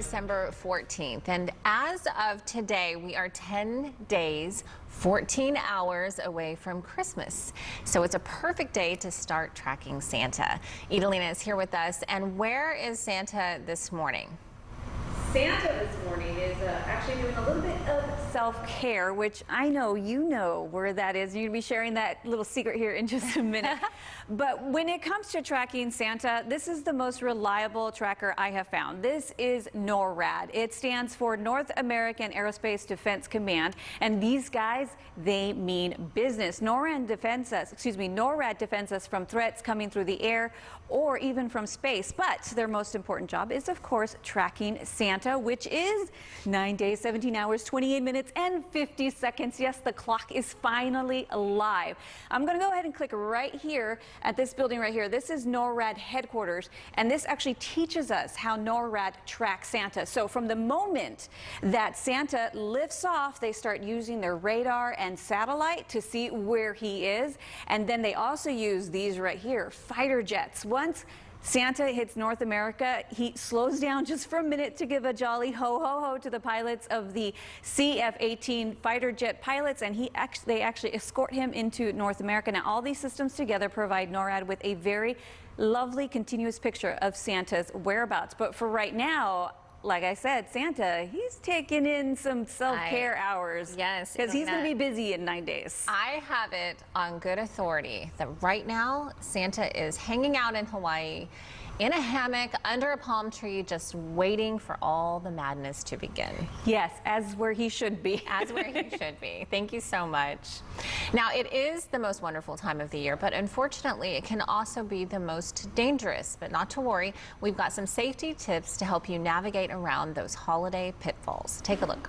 December 14th, and as of today, we are 10 days, 14 hours away from Christmas. So it's a perfect day to start tracking Santa. Idalina is here with us, and where is Santa this morning? Santa this morning is actually doing a little bit of self-care, which I know you know where that is. You're going to be sharing that little secret here in just a minute. But when it comes to tracking Santa, this is the most reliable tracker I have found. This is NORAD. It stands for North American Aerospace Defense Command, and these guys, they mean business. NORAD defends us from threats coming through the air or even from space. But their most important job is, of course, tracking Santa, which is 9 days, 17 hours, 28 minutes, and 50 seconds. Yes, the clock is finally alive. I'm going to go ahead and click right here at this building right here. This is NORAD headquarters, and this actually teaches us how NORAD tracks Santa. So from the moment that Santa lifts off, they start using their radar and satellite to see where he is. And then they also use these right here, fighter jets. Once Santa hits North America, he slows down just for a minute to give a jolly ho ho ho to the pilots of the CF-18 fighter jet pilots, and they actually escort him into North America. Now, all these systems together provide NORAD with a very lovely continuous picture of Santa's whereabouts. But for right now, like I said, Santa, he's taking in some self-care hours. Yes. Because he's going to be busy in 9 days. I have it on good authority that right now Santa is hanging out in Hawaii in a hammock under a palm tree, just waiting for all the madness to begin. Yes, as where he should be. As where he should be. Thank you so much. Now, it is the most wonderful time of the year, but unfortunately, it can also be the most dangerous. But not to worry, we've got some safety tips to help you navigate around those holiday pitfalls. Take a look.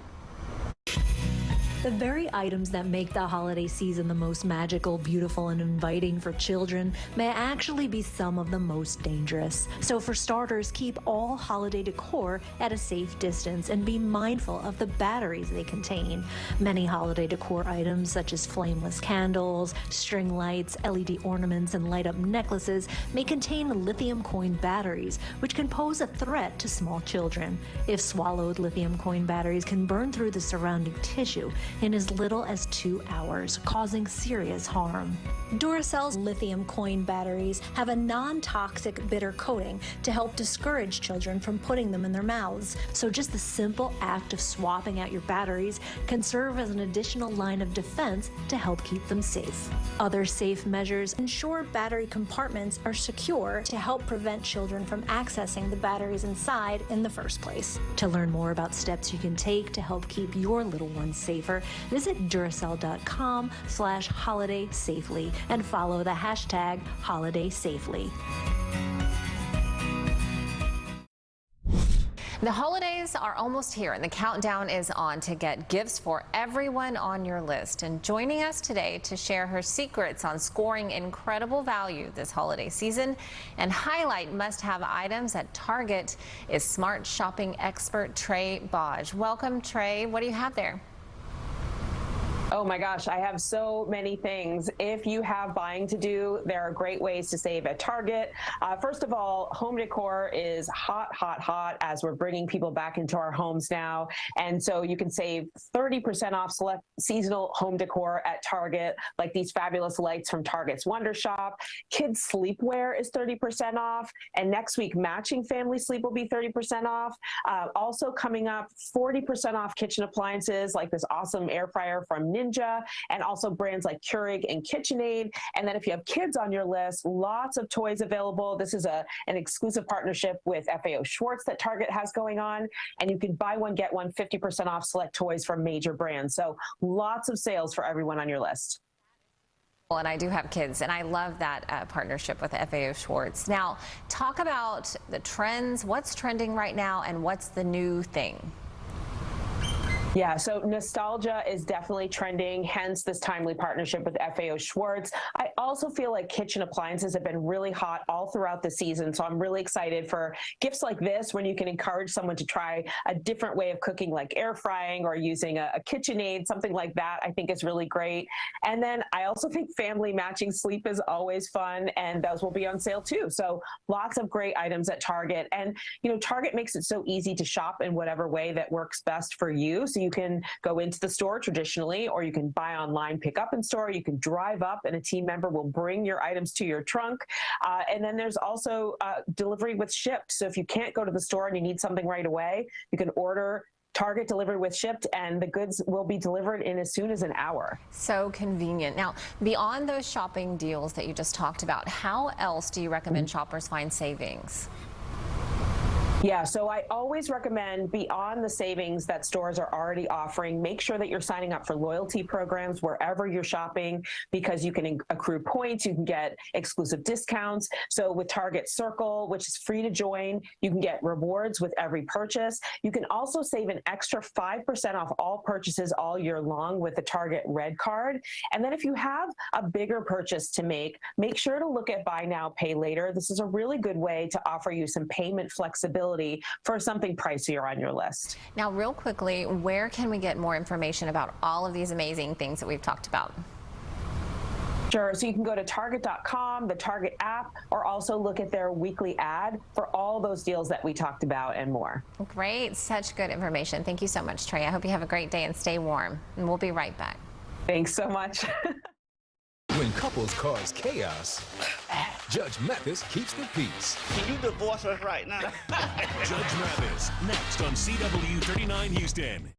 The very items that make the holiday season the most magical, beautiful, and inviting for children may actually be some of the most dangerous. So for starters, keep all holiday decor at a safe distance and be mindful of the batteries they contain. Many holiday decor items such as flameless candles, string lights, LED ornaments, and light-up necklaces may contain lithium coin batteries, which can pose a threat to small children. If swallowed, lithium coin batteries can burn through the surrounding tissue in as little as 2 hours, causing serious harm. Duracell's lithium coin batteries have a non-toxic bitter coating to help discourage children from putting them in their mouths. So just the simple act of swapping out your batteries can serve as an additional line of defense to help keep them safe. Other safe measures ensure battery compartments are secure to help prevent children from accessing the batteries inside in the first place. To learn more about steps you can take to help keep your little ones safer, visit Duracell.com/holidaysafely and follow the hashtag HolidaySafely. The holidays are almost here, and the countdown is on to get gifts for everyone on your list. And joining us today to share her secrets on scoring incredible value this holiday season and highlight must-have items at Target is smart shopping expert Trey Bodge. Welcome, Trey. What do you have there? Oh my gosh, I have so many things. If you have buying to do, there are great ways to save at Target. First of all, home decor is hot, hot, hot as we're bringing people back into our homes now. And so you can save 30% off select seasonal home decor at Target, like these fabulous lights from Target's Wonder Shop. Kids sleepwear is 30% off. And next week, matching family sleep will be 30% off. Also coming up, 40% off kitchen appliances like this awesome air fryer from Ninja, and also brands like Keurig and KitchenAid. And then if you have kids on your list, lots of toys available. This is an exclusive partnership with FAO Schwarz that Target has going on, and you can buy one, get one 50% off select toys from major brands. So lots of sales for everyone on your list. Well, and I do have kids, and I love that partnership with FAO Schwarz. Now, talk about the trends. What's trending right now, and what's the new thing? Yeah, so nostalgia is definitely trending, hence this timely partnership with FAO Schwarz. I also feel like kitchen appliances have been really hot all throughout the season, so I'm really excited for gifts like this when you can encourage someone to try a different way of cooking, like air frying or using a KitchenAid, something like that. I think is really great. And then I also think family matching sleep is always fun, and those will be on sale too. So lots of great items at Target. And, you know, Target makes it so easy to shop in whatever way that works best for you. So you can go into the store traditionally, or you can buy online, pick up in store. You can drive up and a team member will bring your items to your trunk. And then there's also delivery with Shipt. So if you can't go to the store and you need something right away, you can order Target delivery with Shipt, and the goods will be delivered in as soon as an hour. So convenient. Now, beyond those shopping deals that you just talked about, how else do you recommend shoppers find savings? Yeah, so I always recommend, beyond the savings that stores are already offering, make sure that you're signing up for loyalty programs wherever you're shopping, because you can accrue points, you can get exclusive discounts. So with Target Circle, which is free to join, you can get rewards with every purchase. You can also save an extra 5% off all purchases all year long with the Target Red Card. And then if you have a bigger purchase to make sure to look at Buy Now, Pay Later. This is a really good way to offer you some payment flexibility for something pricier on your list. Now, real quickly, where can we get more information about all of these amazing things that we've talked about? Sure. So you can go to Target.com, the Target app, or also look at their weekly ad for all those deals that we talked about and more. Great. Such good information. Thank you so much, Trey. I hope you have a great day and stay warm. And we'll be right back. Thanks so much. When couples cause chaos, Judge Mathis keeps the peace. Can you divorce us right now? Judge Mathis, next on CW 39 Houston.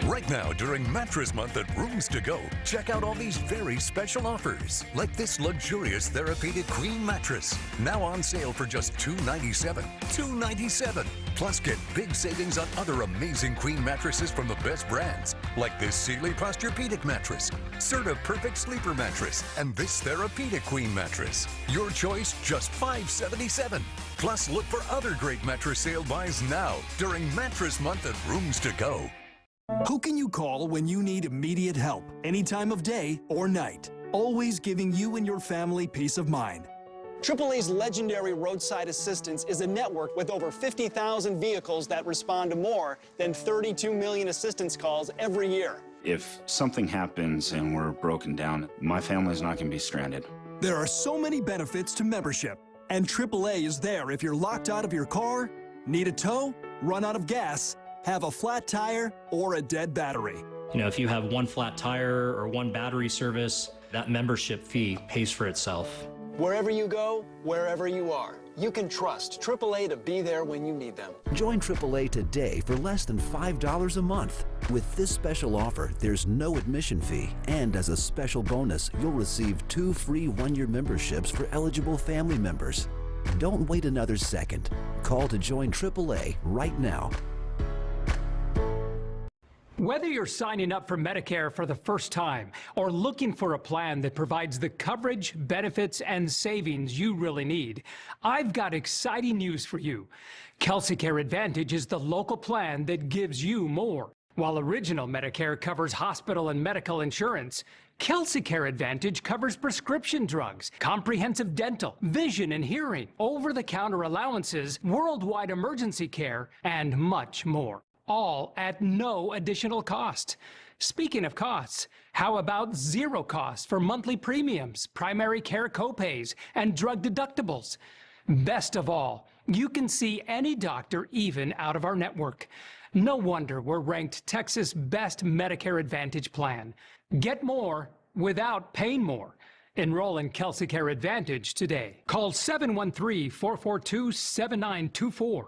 Right now, during Mattress Month at Rooms to Go, check out all these very special offers, like this luxurious Therapeutic Queen mattress, now on sale for just $297. $297. Plus, get big savings on other amazing queen mattresses from the best brands, like this Sealy Posturepedic mattress, Serta Perfect Sleeper mattress, and this Therapeutic Queen mattress. Your choice, just $577. Plus, look for other great mattress sale buys now during Mattress Month at Rooms to Go. Who can you call when you need immediate help, any time of day or night? Always giving you and your family peace of mind. AAA's legendary roadside assistance is a network with over 50,000 vehicles that respond to more than 32 million assistance calls every year. If something happens and we're broken down, my family's not going to be stranded. There are so many benefits to membership, and AAA is there if you're locked out of your car, need a tow, run out of gas, have a flat tire, or a dead battery. You know, if you have one flat tire or one battery service, that membership fee pays for itself. Wherever you go, wherever you are, you can trust AAA to be there when you need them. Join AAA today for less than $5 a month. With this special offer, there's no admission fee, and as a special bonus, you'll receive 2 free one-year memberships for eligible family members. Don't wait another second. Call to join AAA right now. Whether you're signing up for Medicare for the first time or looking for a plan that provides the coverage, benefits, and savings you really need, I've got exciting news for you. KelseyCare Advantage is the local plan that gives you more. While original Medicare covers hospital and medical insurance, KelseyCare Advantage covers prescription drugs, comprehensive dental, vision and hearing, over-the-counter allowances, worldwide emergency care, and much more. All at no additional cost. Speaking of costs, how about zero cost for monthly premiums, primary care copays, and drug deductibles? Best of all, you can see any doctor even out of our network. No wonder we're ranked Texas' best Medicare Advantage plan. Get more without paying more. Enroll in KelseyCare Advantage today. Call 713-442-7924.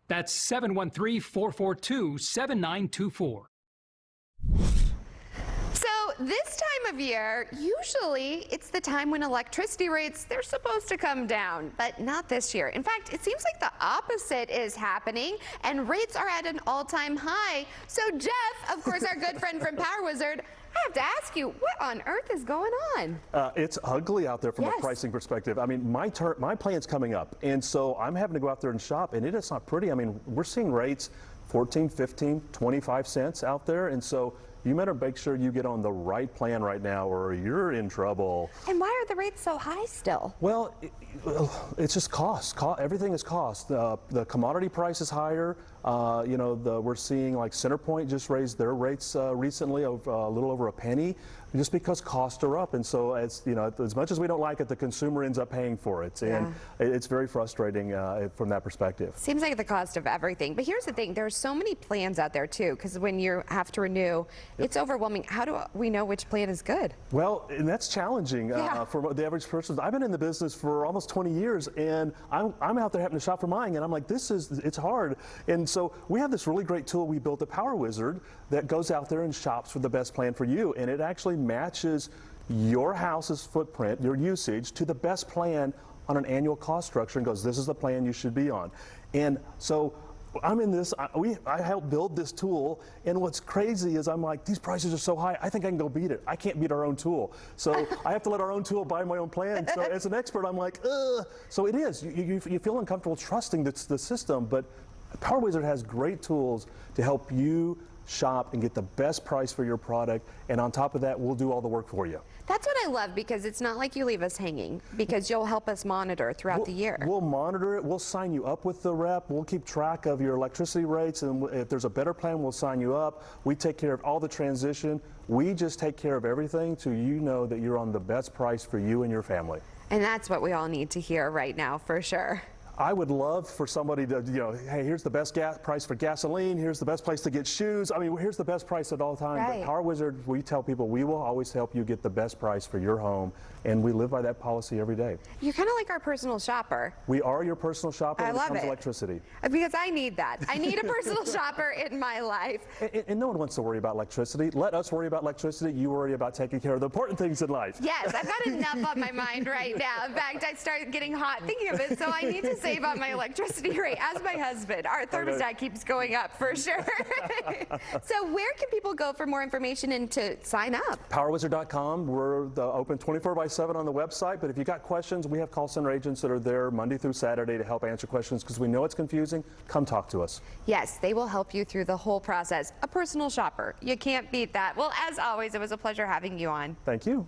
That's 713-442-7924. So this time of year, usually it's the time when electricity rates, they're supposed to come down, but not this year. In fact, it seems like the opposite is happening and rates are at an all-time high. So Jeff, of course, our good friend from Power Wizard, I have to ask you, what on earth is going on? It's ugly out there from a pricing perspective. I mean, my plan's coming up, and so I'm having to go out there and shop, and it is not pretty. I mean, we're seeing rates 14, 15, 25 cents out there. And so you better make sure you get on the right plan right now or you're in trouble. And why are the rates so high still? Well, it's just cost. Everything is cost. The commodity price is higher. We're seeing like CenterPoint just raised their rates recently of a little over a penny, just because costs are up. And so, as much as we don't like it, the consumer ends up paying for it, and it's very frustrating from that perspective. Seems like the cost of everything. But here's the thing: there's so many plans out there too, because when you have to renew, it's overwhelming. How do we know which plan is good? Well, and that's challenging for the average person. I've been in the business for almost 20 years, and I'm out there having to shop for mine, and I'm like, it's hard. And so we have this really great tool we built at Power Wizard that goes out there and shops for the best plan for you, and it actually matches your house's footprint, your usage, to the best plan on an annual cost structure, and goes, this is the plan you should be on. And so I'm in this, I helped build this tool, and what's crazy is I'm like, these prices are so high, I think I can go beat it. I can't beat our own tool. So I have to let our own tool buy my own plan. So as an expert, I'm like, ugh. So it is, you feel uncomfortable trusting the system, but Power Wizard has great tools to help you shop and get the best price for your product, and on top of that, we'll do all the work for you. That's what I love, because it's not like you leave us hanging, because you'll help us monitor throughout the year. We'll monitor it. We'll sign you up with the rep. We'll keep track of your electricity rates, and if there's a better plan, we'll sign you up. We take care of all the transition. We just take care of everything so you know that you're on the best price for you and your family. And that's what we all need to hear right now, for sure. I would love for somebody to, hey, here's the best price for gasoline, here's the best place to get shoes. I mean, here's the best price at all times. Right. But Power Wizard, we tell people we will always help you get the best price for your home, and we live by that policy every day. You're kind of like our personal shopper. We are your personal shopper when it comes to electricity. Because I need that. I need a personal shopper in my life. And no one wants to worry about electricity. Let us worry about electricity. You worry about taking care of the important things in life. Yes, I've got enough on my mind right now. In fact, I start getting hot thinking of it, so I need to save on my electricity rate. As my husband, our thermostat keeps going up for sure. So where can people go for more information and to sign up? PowerWizard.com. We're open 24/7 on the website, but if you got questions, we have call center agents that are there Monday through Saturday to help answer questions, because we know it's confusing. Come talk to us. Yes, they will help you through the whole process. A personal shopper. You can't beat that. Well, as always, it was a pleasure having you on. Thank you.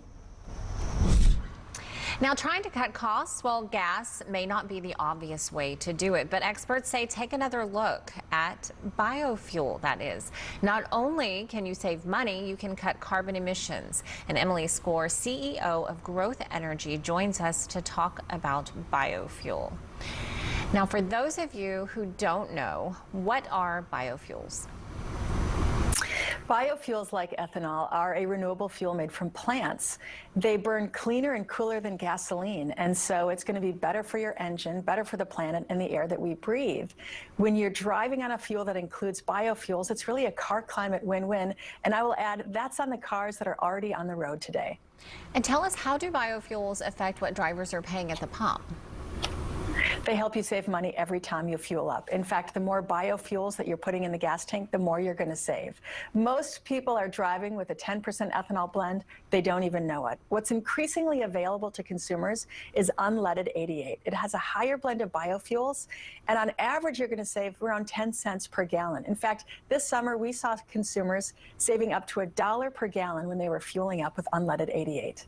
Now, trying to cut costs, well, gas may not be the obvious way to do it, but experts say take another look at biofuel, that is. Not only can you save money, you can cut carbon emissions. And Emily Skor, CEO of Growth Energy, joins us to talk about biofuel. Now, for those of you who don't know, what are biofuels? Biofuels like ethanol are a renewable fuel made from plants. They burn cleaner and cooler than gasoline, and so it's going to be better for your engine, better for the planet and the air that we breathe. When you're driving on a fuel that includes biofuels, it's really a car climate win-win, and I will add that's on the cars that are already on the road today. And tell us, how do biofuels affect what drivers are paying at the pump? They help you save money every time you fuel up. In fact, the more biofuels that you're putting in the gas tank, the more you're going to save. Most people are driving with a 10% ethanol blend. They don't even know it. What's increasingly available to consumers is unleaded 88. It has a higher blend of biofuels, and on average, you're going to save around 10 cents per gallon. In fact, this summer, we saw consumers saving up to $1 per gallon when they were fueling up with unleaded 88.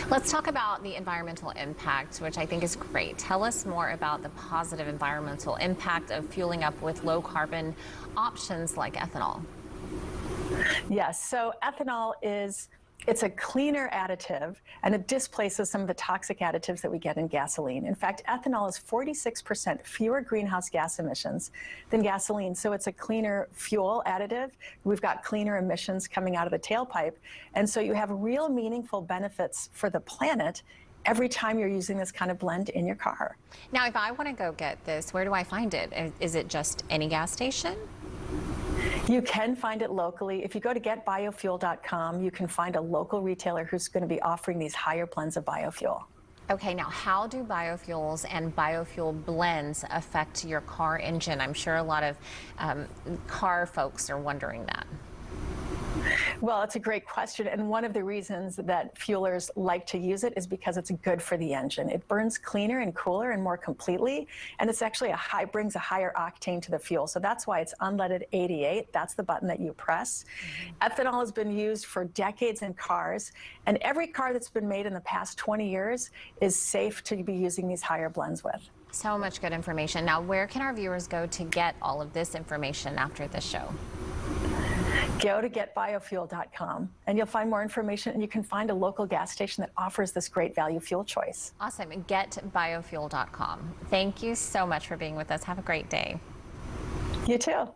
Let's talk about the environmental impact, which I think is great. Tell us more about the positive environmental impact of fueling up with low carbon options like ethanol. Yes, so ethanol it's a cleaner additive, and it displaces some of the toxic additives that we get in gasoline. In fact, ethanol is 46% fewer greenhouse gas emissions than gasoline, so it's a cleaner fuel additive. We've got cleaner emissions coming out of the tailpipe, and so you have real meaningful benefits for the planet every time you're using this kind of blend in your car. Now, if I want to go get this, where do I find it? Is it just any gas station? You can find it locally. If you go to getbiofuel.com, you can find a local retailer who's going to be offering these higher blends of biofuel. Okay, now how do biofuels and biofuel blends affect your car engine? I'm sure a lot of car folks are wondering that. Well, it's a great question. And one of the reasons that fuelers like to use it is because it's good for the engine. It burns cleaner and cooler and more completely. And it's actually brings a higher octane to the fuel. So that's why it's unleaded 88. That's the button that you press. Ethanol has been used for decades in cars. And every car that's been made in the past 20 years is safe to be using these higher blends with. So much good information. Now, where can our viewers go to get all of this information after the show? Go to getbiofuel.com and you'll find more information, and you can find a local gas station that offers this great value fuel choice. Awesome. Getbiofuel.com. Thank you so much for being with us. Have a great day. You too.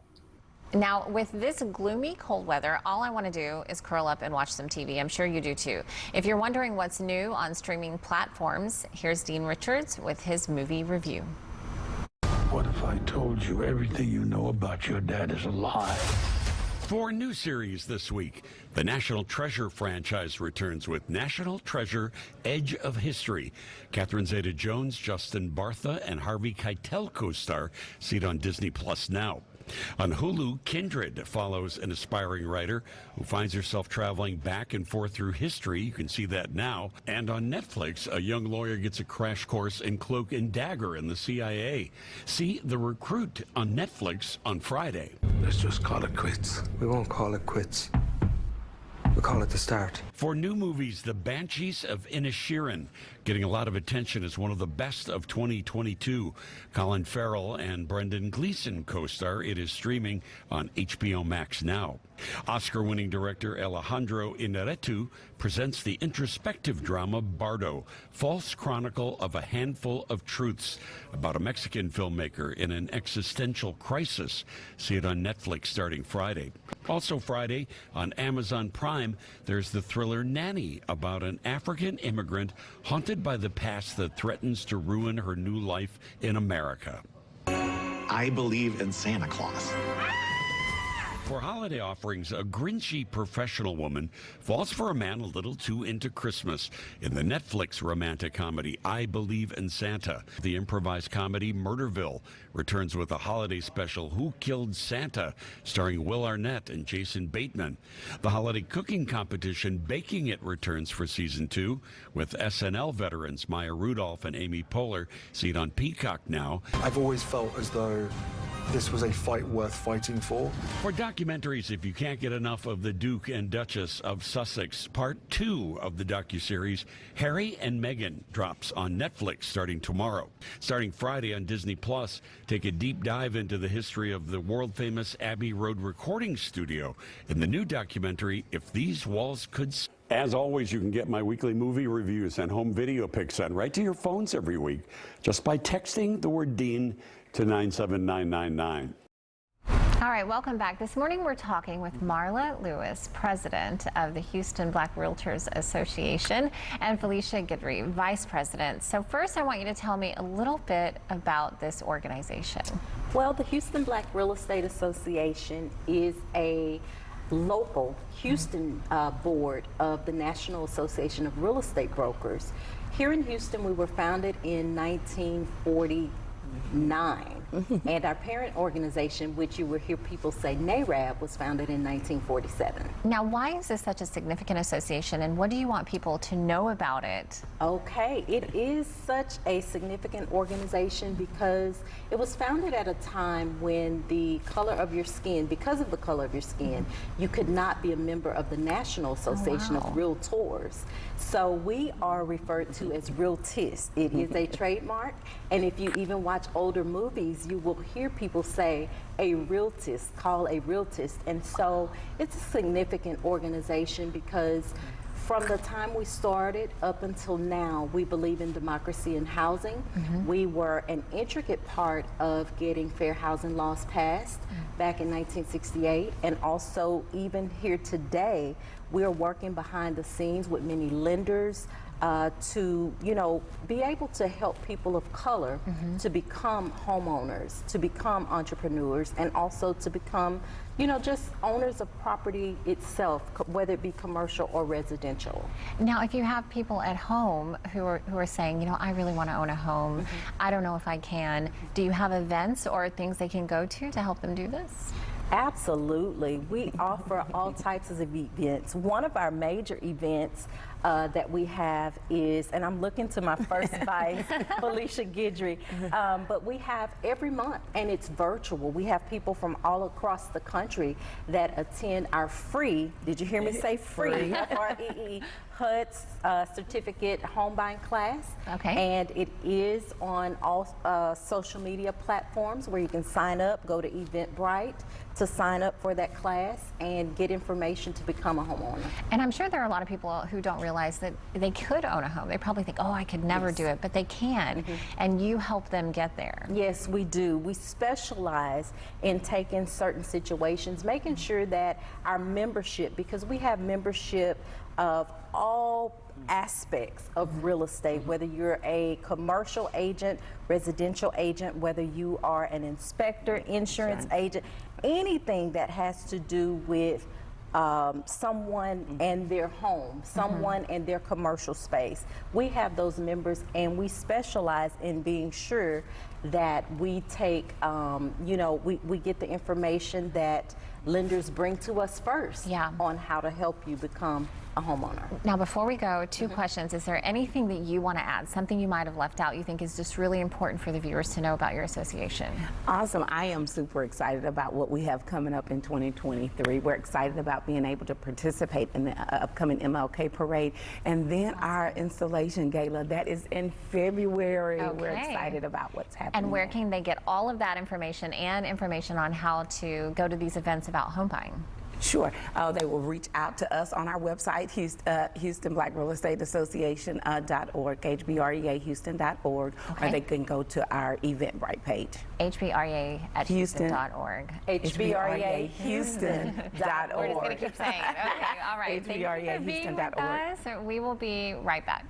Now, with this gloomy cold weather, all I want to do is curl up and watch some TV. I'm sure you do too. If you're wondering what's new on streaming platforms, here's Dean Richards with his movie review. What if I told you everything you know about your dad is a lie? 4 new series this week. The National Treasure franchise returns with National Treasure: Edge of History. Catherine Zeta-Jones, Justin Bartha, and Harvey Keitel co-star. See it on Disney Plus now. On Hulu, Kindred follows an aspiring writer who finds herself traveling back and forth through history. You can see that now. And on Netflix, a young lawyer gets a crash course in cloak and dagger in the CIA. See The Recruit on Netflix on Friday. Let's just call it quits. We won't call it quits. We'll call it the start. For new movies, The Banshees of Inisherin, getting a lot of attention as one of the best of 2022. Colin Farrell and Brendan Gleeson co-star. It is streaming on HBO Max now. Oscar-winning director Alejandro Inarritu presents the introspective drama Bardo, false chronicle of a handful of truths, about a Mexican filmmaker in an existential crisis. See it on Netflix starting Friday. Also Friday on Amazon Prime, there's the thriller Nanny, about an African immigrant haunted by the past that threatens to ruin her new life in America. I believe in Santa Claus. For holiday offerings, a Grinchy professional woman falls for a man a little too into Christmas in the Netflix romantic comedy I Believe in Santa. The improvised comedy Murderville returns with a holiday special Who Killed Santa, starring Will Arnett and Jason Bateman. The holiday cooking competition Baking It returns for season 2 with SNL veterans Maya Rudolph and Amy Poehler. See it on Peacock now. I've always felt as though this was a fight worth fighting for. For documentaries, if you can't get enough of the Duke and Duchess of Sussex, part 2 of the docuseries Harry and Meghan drops on Netflix starting tomorrow. Starting Friday on Disney Plus, take a deep dive into the history of the world-famous Abbey Road recording studio in the new documentary If These Walls Could... As always, you can get my weekly movie reviews and home video picks sent right to your phones every week just by texting the word Dean to 97999. All right, welcome back. This morning we're talking with Marla Lewis, president of the Houston Black Realtors Association, and Felicia Guidry, vice president. So first, I want you to tell me a little bit about this organization. Well, the Houston Black Real Estate Association is a local Houston board of the National Association of Real Estate Brokers. Here in Houston, we were founded in 1949. And our parent organization, which you will hear people say NARAB, was founded in 1947. Now, why is this such a significant association, and what do you want people to know about it? Okay, it is such a significant organization because it was founded at a time when the color of your skin, because of the color of your skin, you could not be a member of the National Association of Realtors. So we are referred to as Realtists. It is a trademark, and if you even watch older movies, you will hear people say a realtist, call a realtist. And so it's a significant organization because from the time we started up until now, we believe in democracy and housing. We were an intricate part of getting fair housing laws passed back in 1968. And also even here today, we are working behind the scenes with many lenders, to, you know, be able to help people of color to become homeowners, to become entrepreneurs, and also to become, you know, just owners of property itself, whether it be commercial or residential. Now, if you have people at home who are saying, you know, I really want to own a home, I don't know if I can, do you have events or things they can go to help them do this? Absolutely. We offer all types of events. One of our major events that we have is, and I'm looking to my first vice, Felicia Guidry, but we have every month, and it's virtual. We have people from all across the country that attend our free, did you hear me say free, F-R-E-E, HUD's certificate home buying class. Okay. And it is on all social media platforms where you can sign up, go to Eventbrite to sign up for that class and get information to become a homeowner. And I'm sure there are a lot of people who don't realize that they could own a home. They probably think, oh, I could never do it, but they can. And you help them get there. Yes, we do. We specialize in taking certain situations, making sure that our membership, because we have membership of all aspects of real estate, whether you're a commercial agent, residential agent, whether you are an inspector, insurance agent, anything that has to do with someone and their home, someone and their commercial space. We have those members, and we specialize in being sure that we take, you know, we get the information that lenders bring to us first on how to help you become a homeowner. Now, before we go, two questions. Is there anything that you want to add, something you might have left out you think is just really important for the viewers to know about your association? Awesome. I am super excited about what we have coming up in 2023. We're excited about being able to participate in the upcoming MLK Parade. And then our installation gala, that is in February. Okay. We're excited about what's happening. And where can they get all of that information and information on how to go to these events about home buying? Sure. They will reach out to us on our website, Houston Black Real Estate Association.org, HBREAHouston.org, or they can go to our Eventbrite page. HBREA@Houston.org. HBREAHouston.org. We're just going to keep saying it. Okay, all right. Thank you for being with us. We will be right back.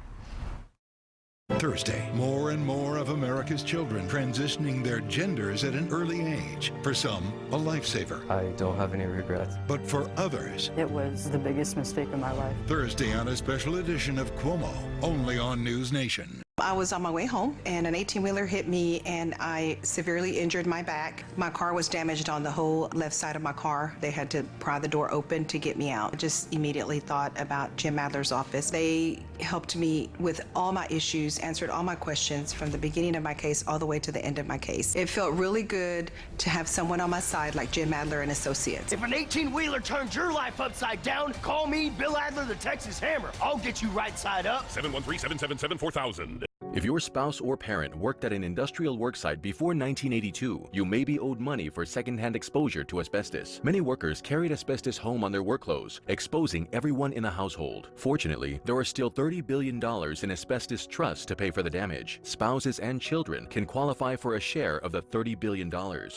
Thursday, more and more of America's children transitioning their genders at an early age. For some, a lifesaver. I don't have any regrets. But for others, it was the biggest mistake of my life. Thursday on a special edition of Cuomo, only on News Nation. I was on my way home and an 18-wheeler hit me and I severely injured my back. My car was damaged on the whole left side of my car. They had to pry the door open to get me out. I just immediately thought about Jim Adler's office. They helped me with all my issues, answered all my questions from the beginning of my case all the way to the end of my case. It felt really good to have someone on my side like Jim Adler and Associates. If an 18-wheeler turns your life upside down, call me, Bill Adler, the Texas Hammer. I'll get you right side up. 713-777-4000. If your spouse or parent worked at an industrial worksite before 1982, you may be owed money for secondhand exposure to asbestos. Many workers carried asbestos home on their work clothes, exposing everyone in the household. Fortunately, there are still $30 billion in asbestos trusts to pay for the damage. Spouses and children can qualify for a share of the $30 billion.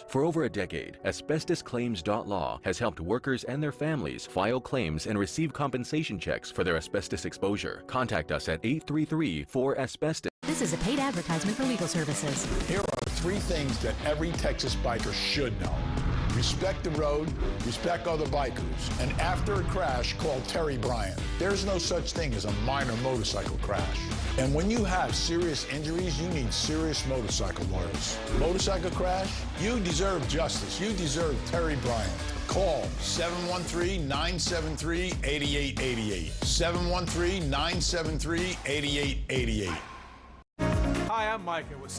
For over a decade, AsbestosClaims.law has helped workers and their families file claims and receive compensation checks for their asbestos exposure. Contact us at 833-4-ASBESTOS. This is a paid advertisement for legal services. Here are 3 things that every Texas biker should know. Respect the road, respect other bikers, and after a crash, call Terry Bryant. There's no such thing as a minor motorcycle crash. And when you have serious injuries, you need serious motorcycle lawyers. Motorcycle crash? You deserve justice. You deserve Terry Bryant. Call 713-973-8888. 713-973-8888. Hi, I'm Micah with